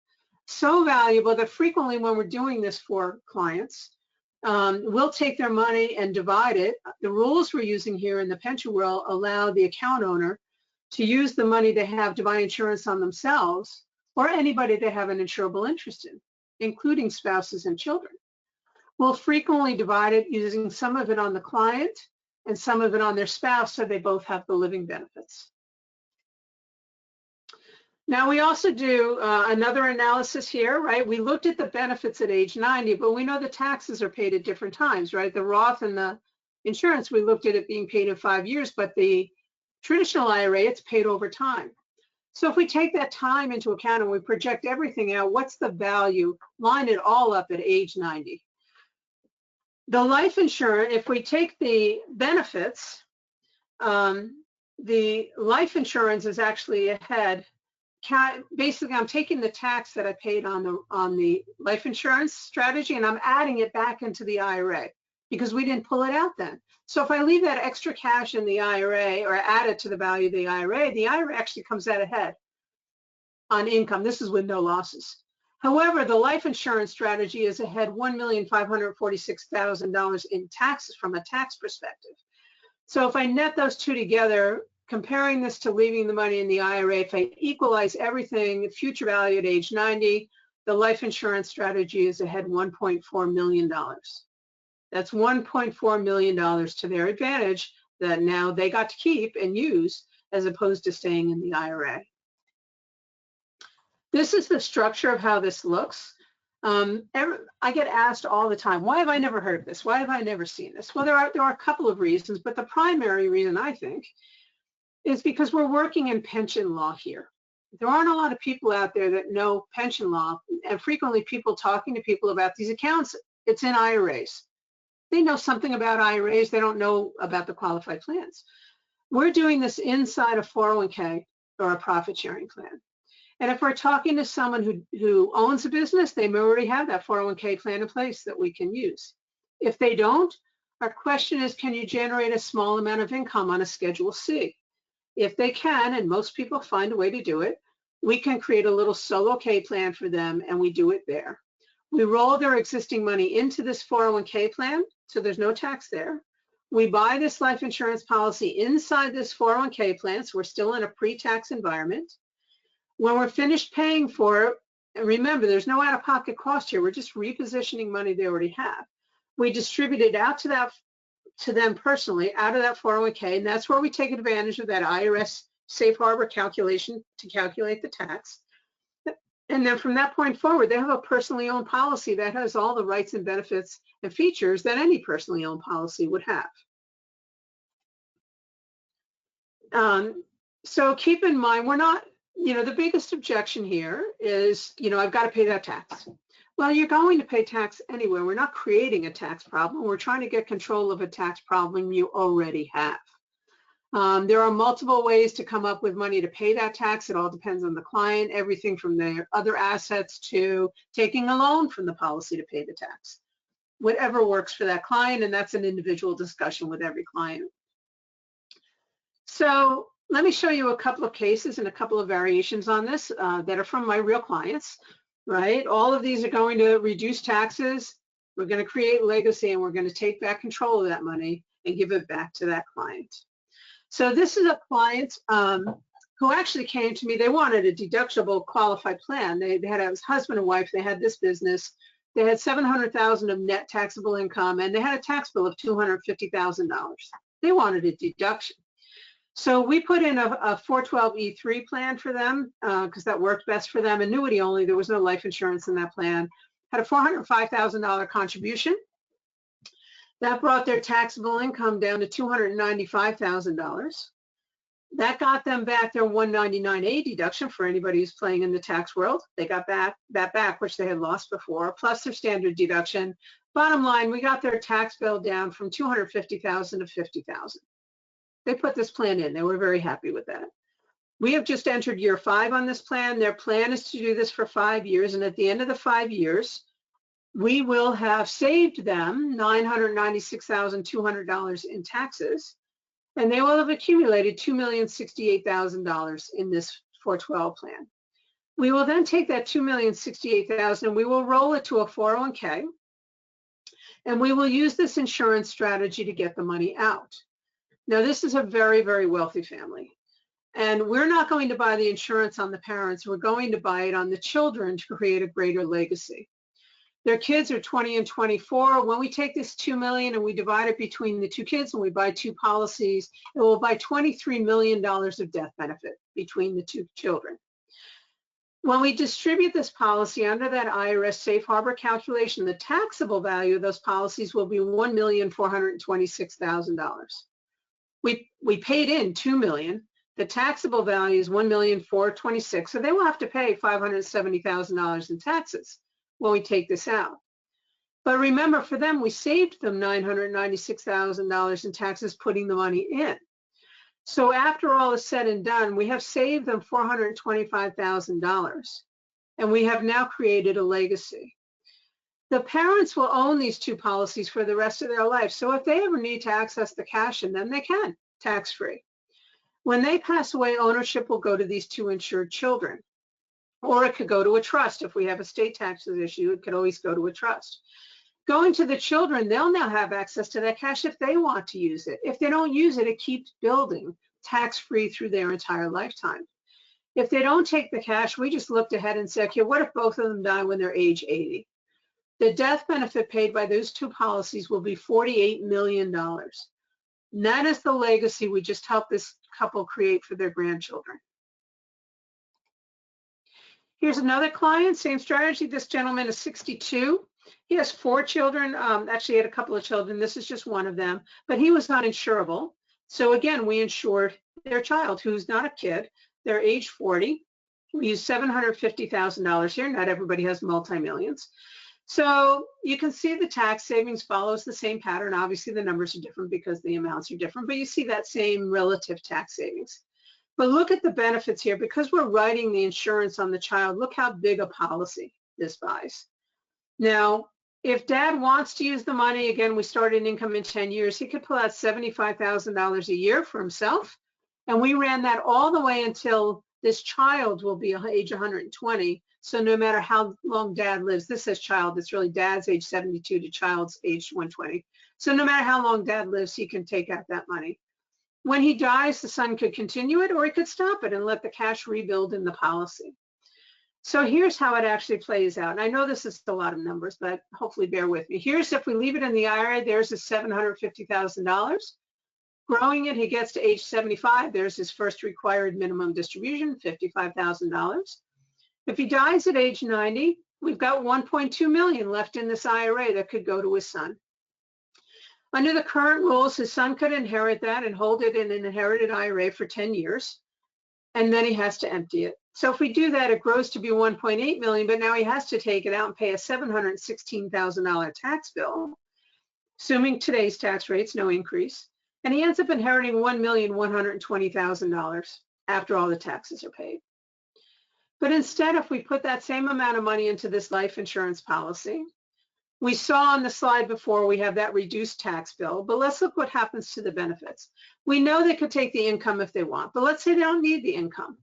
So valuable that frequently when we're doing this for clients, we'll take their money and divide it. The rules we're using here in the pension world allow the account owner to use the money they have to buy insurance on themselves or anybody they have an insurable interest in, including spouses and children. We'll frequently divide it using some of it on the client and some of it on their spouse so they both have the living benefits. Now we also do another analysis here, right? We looked at the benefits at age 90, but we know the taxes are paid at different times, right? The Roth and the insurance, we looked at it being paid in 5 years, but the traditional IRA, it's paid over time. So if we take that time into account and we project everything out, what's the value? Line it all up at age 90. The life insurance, if we take the benefits, the life insurance is actually ahead. Basically, I'm taking the tax that I paid on the life insurance strategy and I'm adding it back into the IRA because we didn't pull it out then. So if I leave that extra cash in the IRA or add it to the value of the IRA actually comes out ahead on income. This is with no losses. However, the life insurance strategy is ahead $1,546,000 in taxes from a tax perspective. So if I net those two together, comparing this to leaving the money in the IRA, if I equalize everything, future value at age 90, the life insurance strategy is ahead $1.4 million. That's $1.4 million to their advantage that now they got to keep and use as opposed to staying in the IRA. This is the structure of how this looks. I get asked all the time, why have I never heard of this? Why have I never seen this? Well, there are a couple of reasons, but the primary reason I think is because we're working in pension law here. There aren't a lot of people out there that know pension law, and frequently people talking to people about these accounts, it's in IRAs. They know something about IRAs, they don't know about the qualified plans. We're doing this inside a 401k or a profit sharing plan. And if we're talking to someone who owns a business, they may already have that 401k plan in place that we can use. If they don't, our question is, can you generate a small amount of income on a Schedule C? If they can, and most people find a way to do it, we can create a little solo K plan for them and we do it there. We roll their existing money into this 401k plan, so there's no tax there. We buy this life insurance policy inside this 401k plan, so we're still in a pre-tax environment. When we're finished paying for it, And remember, there's no out-of-pocket cost here. We're just repositioning money they already have. We distribute it out to them personally out of that 401k, and that's where we take advantage of that IRS safe harbor calculation to calculate the tax. And then from that point forward, they have a personally owned policy that has all the rights and benefits and features that any personally owned policy would have. So keep in mind, we're not, the biggest objection here is, I've got to pay that tax. Well, you're going to pay tax anyway. We're not creating a tax problem. We're trying to get control of a tax problem you already have. There are multiple ways to come up with money to pay that tax. It all depends on the client, everything from their other assets to taking a loan from the policy to pay the tax. Whatever works for that client, and that's an individual discussion with every client. So let me show you a couple of cases and a couple of variations on this that are from my real clients, right? All of these are going to reduce taxes. We're going to create legacy, and we're going to take back control of that money and give it back to that client. So this is a client who actually came to me. They wanted a deductible qualified plan. They had a husband and wife. They had this business. They had $700,000 of net taxable income, and they had a tax bill of $250,000. They wanted a deduction. So we put in a 412E3 plan for them because that worked best for them. Annuity only. There was no life insurance in that plan. Had a $405,000 contribution. That brought their taxable income down to $295,000. That got them back their 199A deduction for anybody who's playing in the tax world. They got that back, which they had lost before, plus their standard deduction. Bottom line, we got their tax bill down from $250,000 to $50,000. They put this plan in. They were very happy with that. We have just entered year 5 on this plan. Their plan is to do this for 5 years, and at the end of the 5 years, we will have saved them $996,200 in taxes, and they will have accumulated $2,068,000 in this 412 plan. We will then take that $2,068,000 and we will roll it to a 401k, and we will use this insurance strategy to get the money out. Now, this is a very, very wealthy family, and we're not going to buy the insurance on the parents. We're going to buy it on the children to create a greater legacy. Their kids are 20 and 24. When we take this $2 million and we divide it between the 2 kids and we buy 2 policies, it will buy $23 million of death benefit between the 2 children. When we distribute this policy under that IRS safe harbor calculation, the taxable value of those policies will be $1,426,000. We paid in $2 million. The taxable value is $1,426,000, so they will have to pay $570,000 in taxes when we take this out. But remember, for them, we saved them $996,000 in taxes putting the money in. So after all is said and done, we have saved them $425,000, and we have now created a legacy. The parents will own these 2 policies for the rest of their life. So if they ever need to access the cash in them, they can, tax-free. When they pass away, ownership will go to these 2 insured children. Or it could go to a trust. If we have a state taxes issue, it could always go to a trust. Going to the children, they'll now have access to that cash if they want to use it. If they don't use it, it keeps building tax-free through their entire lifetime. If they don't take the cash, we just looked ahead and said, okay, what if both of them die when they're age 80? The death benefit paid by those 2 policies will be $48 million. And that is the legacy we just helped this couple create for their grandchildren. Here's another client, same strategy. This gentleman is 62. He has 4 children. Actually, he had a couple of children. This is just one of them, but he was not insurable. So again, we insured their child, who's not a kid. They're age 40. We use $750,000 here. Not everybody has multi-millions. So you can see the tax savings follows the same pattern. Obviously, the numbers are different because the amounts are different, but you see that same relative tax savings. But look at the benefits here. Because we're writing the insurance on the child, look how big a policy this buys. Now, if dad wants to use the money, again, we started income in 10 years, he could pull out $75,000 a year for himself. And we ran that all the way until this child will be age 120. So no matter how long dad lives, this says child, it's really dad's age 72 to child's age 120. So no matter how long dad lives, he can take out that money. When he dies, the son could continue it, or he could stop it and let the cash rebuild in the policy. So here's how it actually plays out. And I know this is a lot of numbers, but hopefully bear with me. Here's if we leave it in the IRA, there's his $750,000. Growing it, he gets to age 75. There's his first required minimum distribution, $55,000. If he dies at age 90, we've got $1.2 million left in this IRA that could go to his son. Under the current rules, his son could inherit that and hold it in an inherited IRA for 10 years, and then he has to empty it. So if we do that, it grows to be $1.8 million, but now he has to take it out and pay a $716,000 tax bill, assuming today's tax rates, no increase, and he ends up inheriting $1,120,000 after all the taxes are paid. But instead, if we put that same amount of money into this life insurance policy, we saw on the slide before we have that reduced tax bill, but let's look what happens to the benefits. We know they could take the income if they want, but let's say they don't need the income.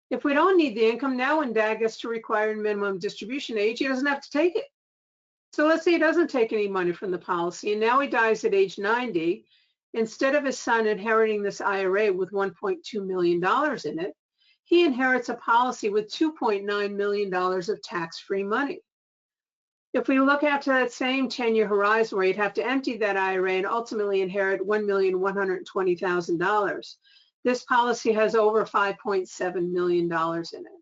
If we don't need the income, now when Dad gets to required minimum distribution age, he doesn't have to take it. So let's say he doesn't take any money from the policy, and now he dies at age 90. Instead of his son inheriting this IRA with $1.2 million in it, he inherits a policy with $2.9 million of tax-free money. If we look out to that same 10-year horizon where you'd have to empty that IRA and ultimately inherit $1,120,000, this policy has over $5.7 million in it.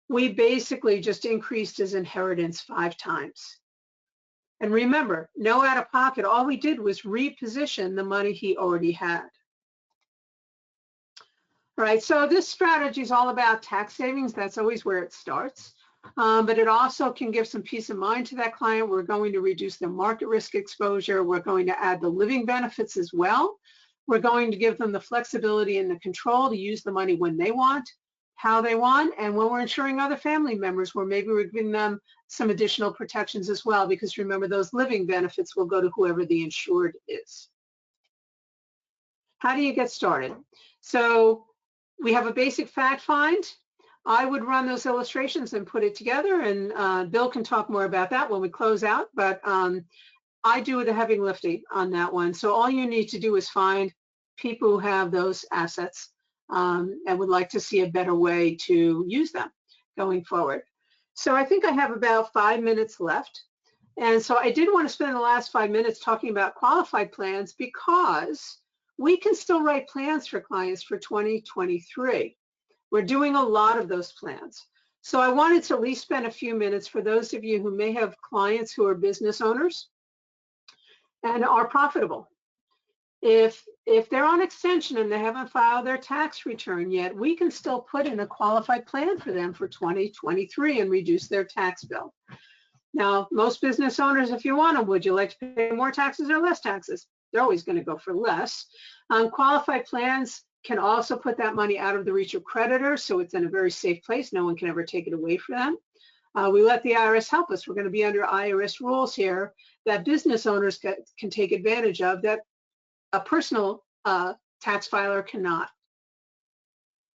We basically just increased his inheritance 5 times. And remember, no out of pocket, all we did was reposition the money he already had. All right, so this strategy is all about tax savings. That's always where it starts. But it also can give some peace of mind to that client. We're going to reduce their market risk exposure. We're going to add the living benefits as well. We're going to give them the flexibility and the control to use the money when they want, how they want, and when we're insuring other family members, where maybe we're giving them some additional protections as well, because remember, those living benefits will go to whoever the insured is. How do you get started? So we have a basic fact find. I would run those illustrations and put it together, and Bill can talk more about that when we close out, but I do the heavy lifting on that one. So all you need to do is find people who have those assets and would like to see a better way to use them going forward. So I think I have about 5 minutes left. And so I did want to spend the last 5 minutes talking about qualified plans, because we can still write plans for clients for 2023. We're doing a lot of those plans. So I wanted to at least spend a few minutes for those of you who may have clients who are business owners and are profitable. If they're on extension and they haven't filed their tax return yet, we can still put in a qualified plan for them for 2023 and reduce their tax bill. Now, most business owners, if you want them, would you like to pay more taxes or less taxes? They're always going to go for less. Qualified plans can also put that money out of the reach of creditors, so it's in a very safe place. No one can ever take it away from them. We let the IRS help us. We're going to be under IRS rules here that business owners can take advantage of that a personal tax filer cannot.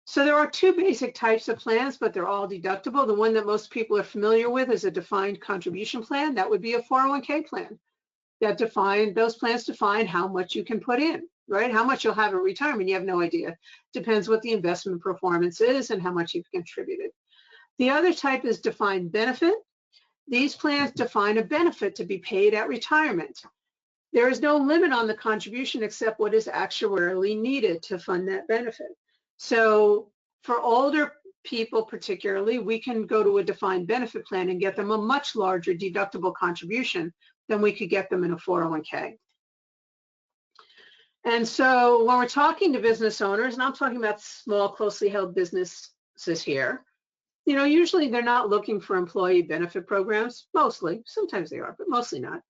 So there are 2 basic types of plans, but they're all deductible. The one that most people are familiar with is a defined contribution plan. That would be a 401k plan. Those plans define how much you can put in, right? How much you'll have in retirement, you have no idea. Depends what the investment performance is and how much you've contributed. The other type is defined benefit. These plans define a benefit to be paid at retirement. There is no limit on the contribution except what is actuarially needed to fund that benefit. So for older people particularly, we can go to a defined benefit plan and get them a much larger deductible contribution than we could get them in a 401k. And so when we're talking to business owners, and I'm talking about small, closely held businesses here, you know, usually they're not looking for employee benefit programs, mostly. Sometimes they are, but mostly not.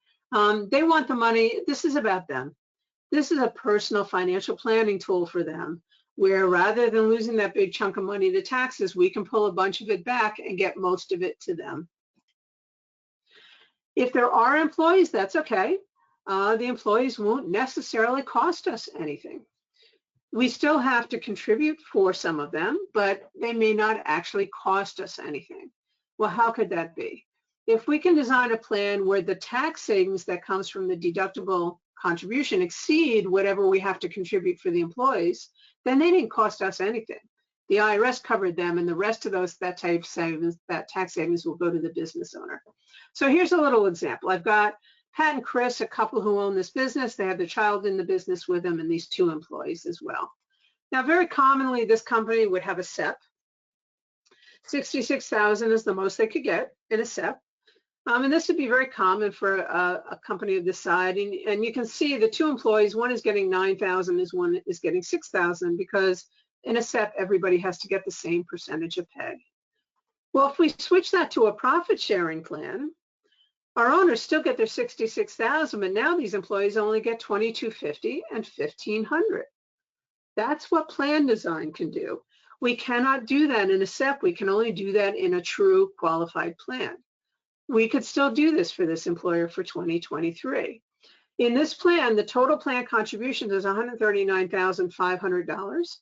They want the money. This is about them. This is a personal financial planning tool for them, where rather than losing that big chunk of money to taxes, we can pull a bunch of it back and get most of it to them. If there are employees, that's okay. The employees won't necessarily cost us anything. We still have to contribute for some of them, but they may not actually cost us anything. Well, how could that be? If we can design a plan where the tax savings that comes from the deductible contribution exceed whatever we have to contribute for the employees, then they didn't cost us anything. The IRS covered them, and the rest of that tax savings will go to the business owner. So here's a little example. I've got Pat and Chris, a couple who own this business. They have their child in the business with them and these 2 employees as well. Now, very commonly, this company would have a SEP. 66,000 is the most they could get in a SEP. And this would be very common for a company of this size. And you can see the 2 employees, one is getting 9,000, one is getting 6,000, because in a SEP, everybody has to get the same percentage of PEG. Well, if we switch that to a profit sharing plan, our owners still get their 66,000, but now these employees only get 2,250 and 1,500. That's what plan design can do. We cannot do that in a SEP. We can only do that in a true qualified plan. We could still do this for this employer for 2023. In this plan, the total plan contribution is $139,500.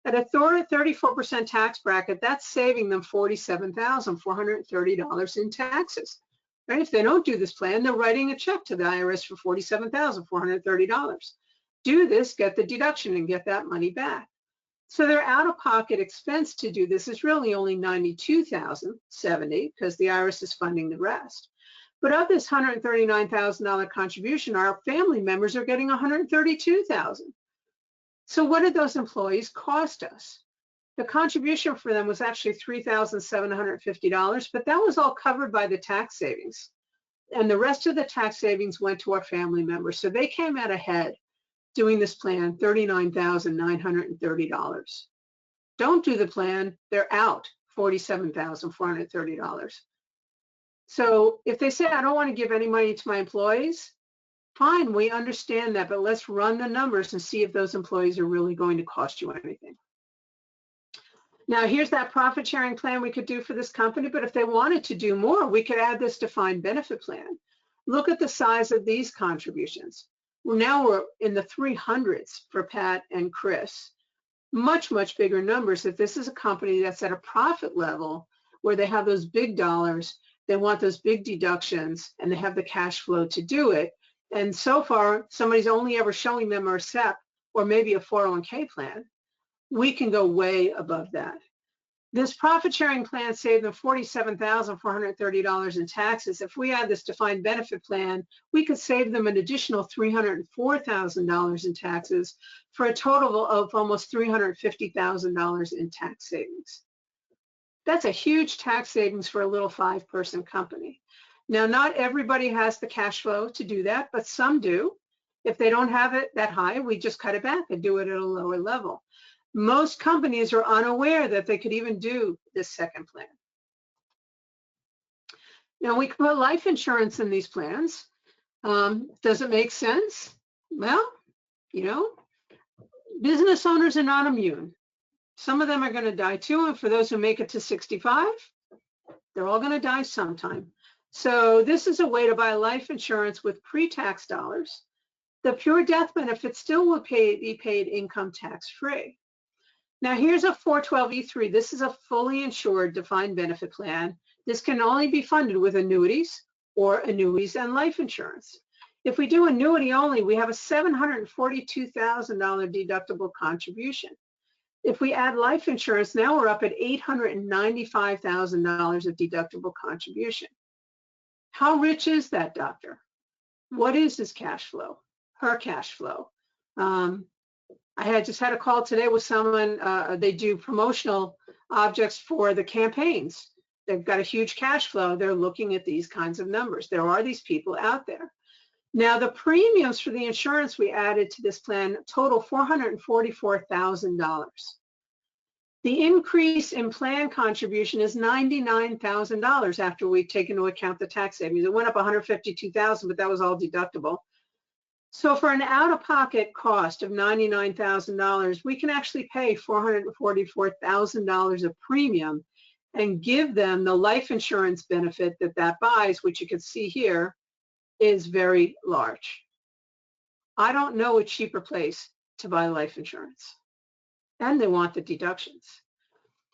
At a 34% tax bracket, that's saving them $47,430 in taxes. Right? If they don't do this plan, they're writing a check to the IRS for $47,430. Do this, get the deduction, and get that money back. So their out-of-pocket expense to do this is really only $92,070, because the IRS is funding the rest. But of this $139,000 contribution, our family members are getting $132,000. So what did those employees cost us? The contribution for them was actually $3,750, but that was all covered by the tax savings. And the rest of the tax savings went to our family members. So they came out ahead doing this plan, $39,930. Don't do the plan, they're out $47,430. So if they say, I don't want to give any money to my employees, fine, we understand that, but let's run the numbers and see if those employees are really going to cost you anything. Now, here's that profit sharing plan we could do for this company, but if they wanted to do more, we could add this defined benefit plan. Look at the size of these contributions. Well, now we're in the 300s for Pat and Chris. Much, much bigger numbers if this is a company that's at a profit level where they have those big dollars, they want those big deductions, and they have the cash flow to do it. And so far, somebody's only ever showing them a SEP or maybe a 401k plan. We can go way above that. This profit sharing plan saved them $47,430 in taxes. If we add this defined benefit plan, we could save them an additional $304,000 in taxes for a total of almost $350,000 in tax savings. That's a huge tax savings for a little 5-person company. Now, not everybody has the cash flow to do that, but some do. If they don't have it that high, we just cut it back and do it at a lower level. Most companies are unaware that they could even do this second plan. Now, we can put life insurance in these plans. Does it make sense? Well, you know, business owners are not immune. Some of them are going to die too, and for those who make it to 65, they're all going to die sometime. So this is a way to buy life insurance with pre-tax dollars. The pure death benefit still will be paid income tax-free. Now here's a 412(e)(3). This is a fully insured defined benefit plan. This can only be funded with annuities or annuities and life insurance. If we do annuity only, we have a $742,000 deductible contribution. If we add life insurance, now we're up at $895,000 of deductible contribution. How rich is that doctor? What is his cash flow? Her cash flow? I just had a call today with someone, they do promotional objects for the campaigns. They've got a huge cash flow. They're looking at these kinds of numbers. There are these people out there. Now, the premiums for the insurance we added to this plan total $444,000. The increase in plan contribution is $99,000 after we've taken into account the tax savings. It went up $152,000, but that was all deductible. So for an out-of-pocket cost of $99,000, we can actually pay $444,000 of premium and give them the life insurance benefit that buys, which you can see here, is very large. I don't know a cheaper place to buy life insurance. And they want the deductions.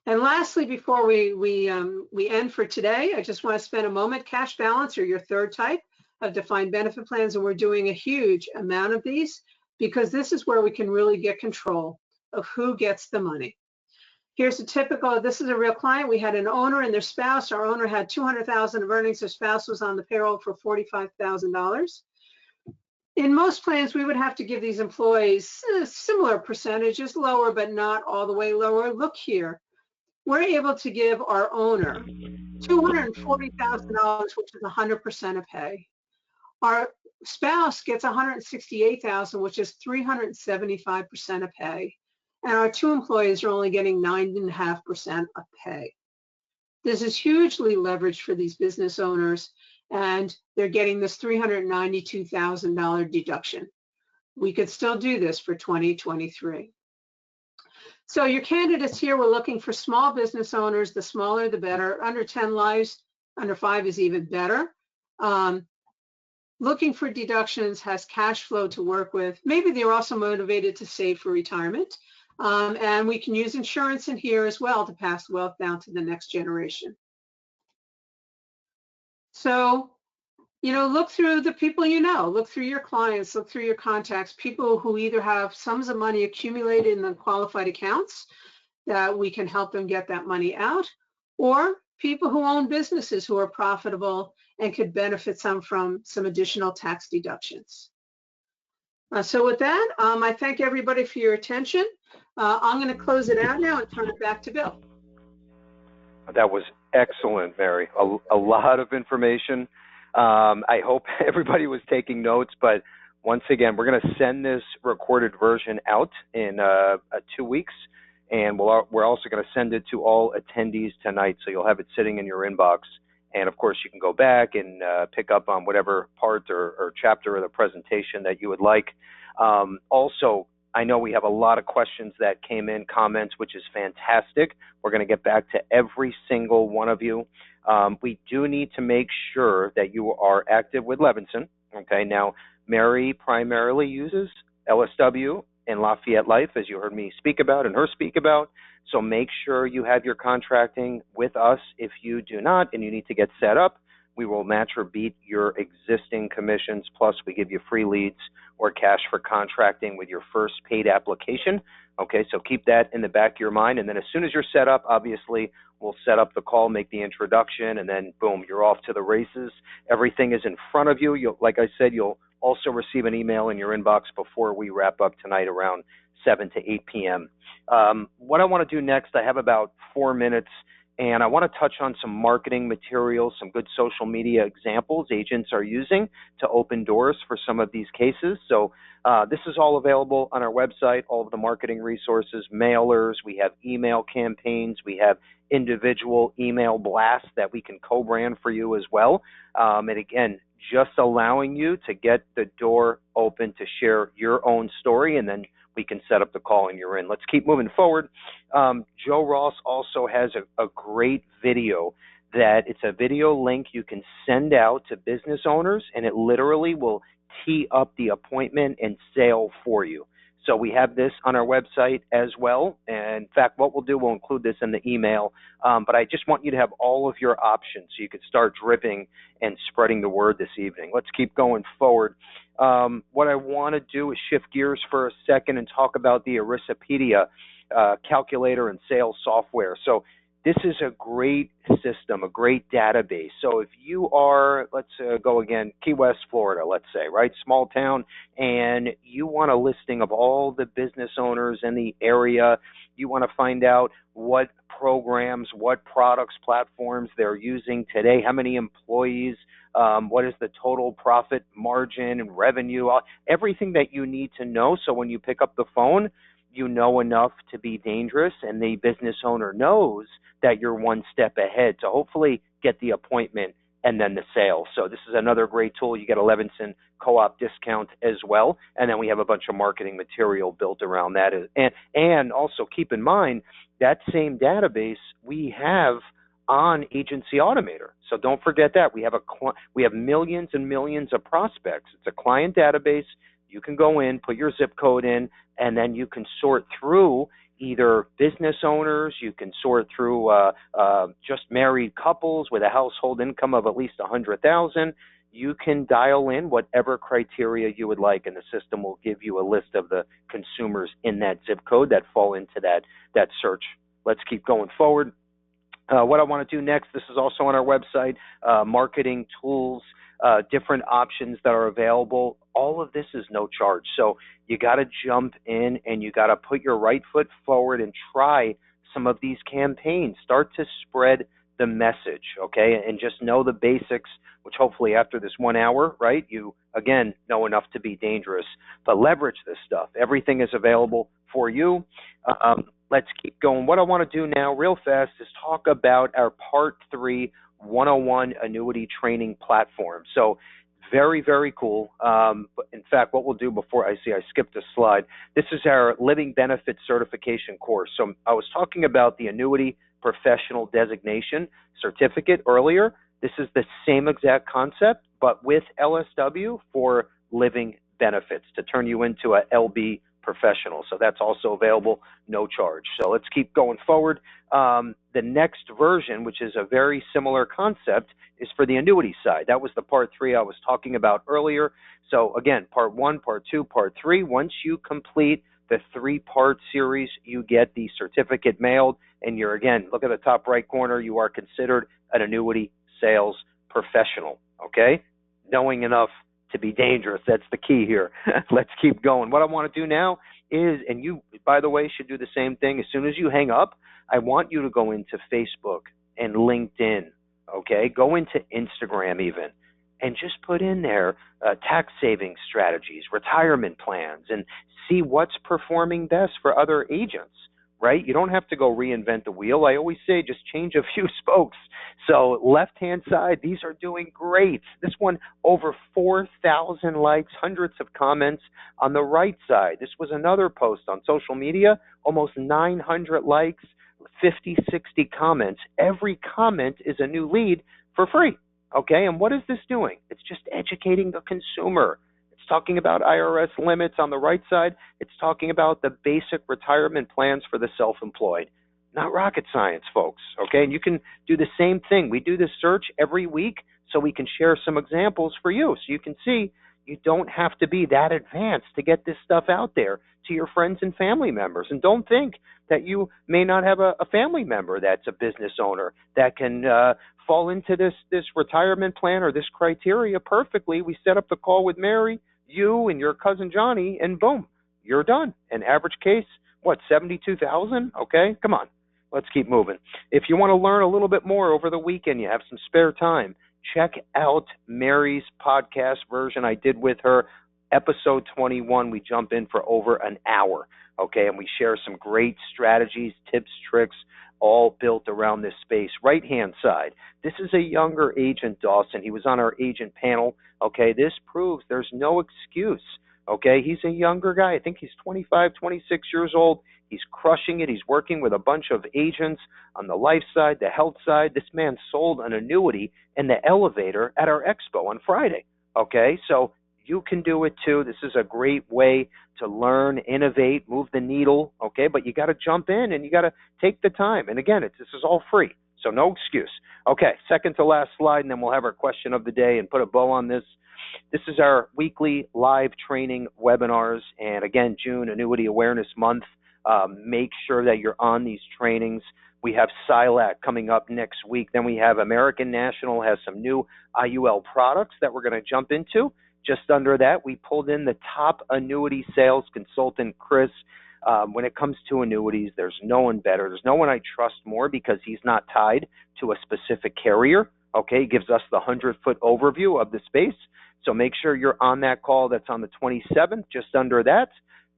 And lastly, before we end for today, I just want to spend a moment. Cash balance are your third type of defined benefit plans, and we're doing a huge amount of these because this is where we can really get control of who gets the money. Here's a typical, this is a real client. We had an owner and their spouse. Our owner had $200,000 of earnings. Their spouse was on the payroll for $45,000. In most plans, we would have to give these employees similar percentages, lower, but not all the way lower. Look here, we're able to give our owner $240,000, which is 100% of pay. Our spouse gets $168,000, which is 375% of pay. And our two employees are only getting 9.5% of pay. This is hugely leveraged for these business owners, and they're getting this $392,000 deduction. We could still do this for 2023. So your candidates here, we're looking for small business owners. The smaller, the better. Under 10 lives, under 5 is even better. Looking for deductions, has cash flow to work with. Maybe they're also motivated to save for retirement. And we can use insurance in here as well to pass wealth down to the next generation. So, look through the people look through your clients, look through your contacts, people who either have sums of money accumulated in the qualified accounts that we can help them get that money out, or people who own businesses who are profitable and could benefit from some additional tax deductions. So with that, I thank everybody for your attention. I'm going to close it out now and turn it back to Bill. That was excellent, Mary. A lot of information. I hope everybody was taking notes, but once again, we're going to send this recorded version out in 2 weeks, and we're also going to send it to all attendees tonight, so you'll have it sitting in your inbox. And of course, you can go back and pick up on whatever part or chapter of the presentation that you would like. Also, I know we have a lot of questions that came in, comments, which is fantastic. We're going to get back to every single one of you. We do need to make sure that you are active with Levinson. Okay, now Mary primarily uses LSW and Lafayette Life, as you heard me speak about and her speak about. So make sure you have your contracting with us. If you do not and you need to get set up, we will match or beat your existing commissions. Plus, we give you free leads or cash for contracting with your first paid application. Okay, so keep that in the back of your mind. And then as soon as you're set up, obviously, we'll set up the call, make the introduction, and then boom, you're off to the races. Everything is in front of you. Like I said, you'll also receive an email in your inbox before we wrap up tonight around 7 to 8 p.m. What I want to do next, I have about 4 minutes, and I want to touch on some marketing materials, some good social media examples agents are using to open doors for some of these cases. So this is all available on our website, all of the marketing resources, mailers, we have email campaigns, we have individual email blasts that we can co-brand for you as well. And again, just allowing you to get the door open to share your own story, and then we can set up the call and you're in. Let's keep moving forward. Joe Ross also has a great video that it's a video link you can send out to business owners, and it literally will tee up the appointment and sale for you. So we have this on our website as well. And in fact, what we'll do, we'll include this in the email. But I just want you to have all of your options so you can start dripping and spreading the word this evening. Let's keep going forward. What I want to do is shift gears for a second and talk about the Erisapedia calculator and sales software. So this is a great system, a great database. So if you are, let's go again, Key West, Florida, let's say, right, small town, and you want a listing of all the business owners in the area, you want to find out what programs, what products, platforms they're using today, how many employees, what is the total profit margin and revenue, everything that you need to know. So when you pick up the phone, you know enough to be dangerous, and the business owner knows that you're one step ahead to hopefully get the appointment and then the sale. So this is another great tool. You get a Levinson co-op discount as well. And then we have a bunch of marketing material built around that. And also keep in mind that same database we have on Agency Automator. So don't forget that. We have millions and millions of prospects. It's a client database. You can go in, put your zip code in, and then you can sort through either business owners, you can sort through just married couples with a household income of at least $100,000. You can dial in whatever criteria you would like, and the system will give you a list of the consumers in that zip code that fall into that search let's keep going forward. What I want to do next, this is also on our website, marketing tools, different options that are available. All of this is no charge. So you got to jump in and you got to put your right foot forward and try some of these campaigns. Start to spread the message, okay? And just know the basics, which hopefully after this 1 hour, right, you, again, know enough to be dangerous. But leverage this stuff. Everything is available for you. Let's keep going. What I want to do now real fast is talk about our Part 3 101 annuity training platform. So very, very cool. But in fact, what we'll do before I skipped a slide, this is our Living Benefits Certification course. So I was talking about the Annuity Professional Designation Certificate earlier. This is the same exact concept, but with LSW for living benefits to turn you into a LB professional. So that's also available, no charge. So let's keep going forward. The next version, which is a very similar concept, is for the annuity side. That was the Part 3 I was talking about earlier. So again, Part 1, Part 2, Part 3. Once you complete the 3-part series, you get the certificate mailed, and you're, again, look at the top right corner, you are considered an annuity sales professional, okay? Knowing enough to be dangerous, that's the key here. Let's keep going. What I want to do now is, and you, by the way, should do the same thing. As soon as you hang up, I want you to go into Facebook and LinkedIn, okay? Go into Instagram even, and just put in there tax saving strategies, retirement plans, and see what's performing best for other agents, right? You don't have to go reinvent the wheel. I always say just change a few spokes. So left-hand side, these are doing great. This one, over 4,000 likes, hundreds of comments. On the right side, this was another post on social media, almost 900 likes, 50, 60 comments. Every comment is a new lead for free, okay? And what is this doing? It's just educating the consumer. It's talking about IRS limits on the right side. It's talking about the basic retirement plans for the self-employed. Not rocket science, folks, okay? And you can do the same thing. We do this search every week so we can share some examples for you. So you can see you don't have to be that advanced to get this stuff out there to your friends and family members. And don't think that you may not have a family member that's a business owner that can fall into this retirement plan or this criteria perfectly. We set up the call with Mary, you and your cousin Johnny, and boom, you're done. An average case, what, 72,000? Okay, come on. Let's keep moving. If you want to learn a little bit more over the weekend, you have some spare time, check out Mary's podcast version I did with her, episode 21. We jump in for over an hour, okay, and we share some great strategies, tips, tricks, all built around this space. Right-hand side, this is a younger agent, Dawson. He was on our agent panel, okay? This proves there's no excuse, okay? He's a younger guy. I think he's 25, 26 years old. He's crushing it. He's working with a bunch of agents on the life side, the health side. This man sold an annuity in the elevator at our expo on Friday, okay? So you can do it too. This is a great way to learn, innovate, move the needle, okay? But you got to jump in and you got to take the time. And again, this is all free, so no excuse. Okay, second to last slide, and then we'll have our question of the day and put a bow on this. This is our weekly live training webinars. And again, June, Annuity Awareness Month. Make sure that you're on these trainings. We have SILAC coming up next week. Then we have American National has some new IUL products that we're going to jump into. Just under that, we pulled in the top annuity sales consultant, Chris. When it comes to annuities, there's no one better. There's no one I trust more because he's not tied to a specific carrier. Okay, he gives us the 100-foot overview of the space. So make sure you're on that call. That's on the 27th, just under that.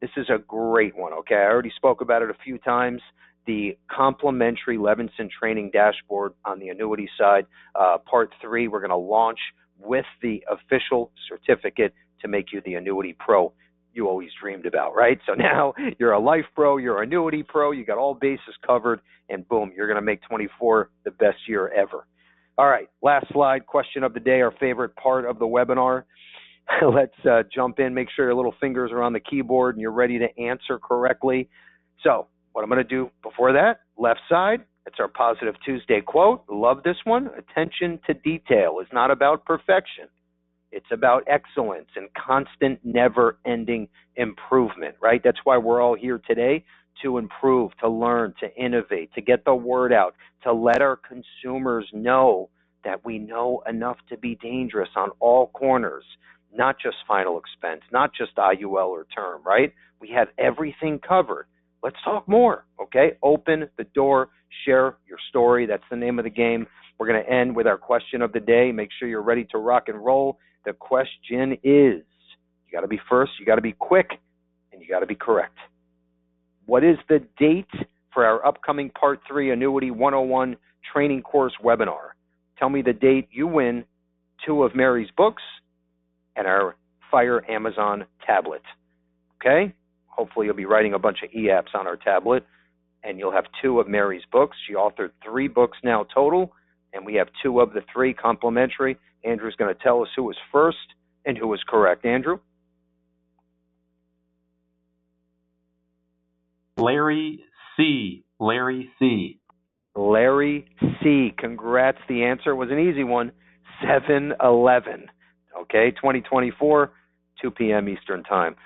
This is a great one, okay? I already spoke about it a few times. The complimentary Levinson training dashboard on the annuity side, Part 3, we're going to launch with the official certificate to make you the annuity pro you always dreamed about, right? So now you're a life pro, you're an annuity pro, you got all bases covered, and boom, you're going to make 24 the best year ever. All right, last slide, question of the day, our favorite part of the webinar. Let's jump in, make sure your little fingers are on the keyboard and you're ready to answer correctly. So what I'm going to do before that, left side, it's our Positive Tuesday quote. Love this one. Attention to detail is not about perfection. It's about excellence and constant, never-ending improvement, right? That's why we're all here today to improve, to learn, to innovate, to get the word out, to let our consumers know that we know enough to be dangerous on all corners, not just final expense, not just IUL or term, right? We have everything covered. Let's talk more, okay? Open the door, share your story. That's the name of the game. We're going to end with our question of the day. Make sure you're ready to rock and roll. The question is, you got to be first, you got to be quick, and you got to be correct. What is the date for our upcoming Part 3 Annuity 101 training course webinar? Tell me the date, you win 2 of Mary's books and our Fire Amazon tablet. Okay? Hopefully you'll be writing a bunch of e-apps on our tablet, and you'll have 2 of Mary's books. She authored 3 books now total, and we have 2 of the 3 complimentary. Andrew's going to tell us who was first and who was correct. Andrew? Larry C. Larry C. Larry C. Congrats. The answer was an easy one, 7/11. Okay, 2024, 2 p.m. Eastern Time.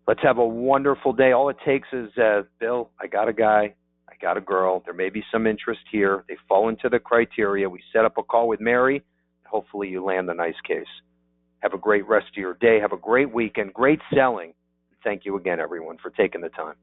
Let's have a wonderful day. All it takes is, Bill, I got a guy, I got a girl. There may be some interest here. They fall into the criteria. We set up a call with Mary. Hopefully you land a nice case. Have a great rest of your day. Have a great weekend. Great selling. Thank you again, everyone, for taking the time.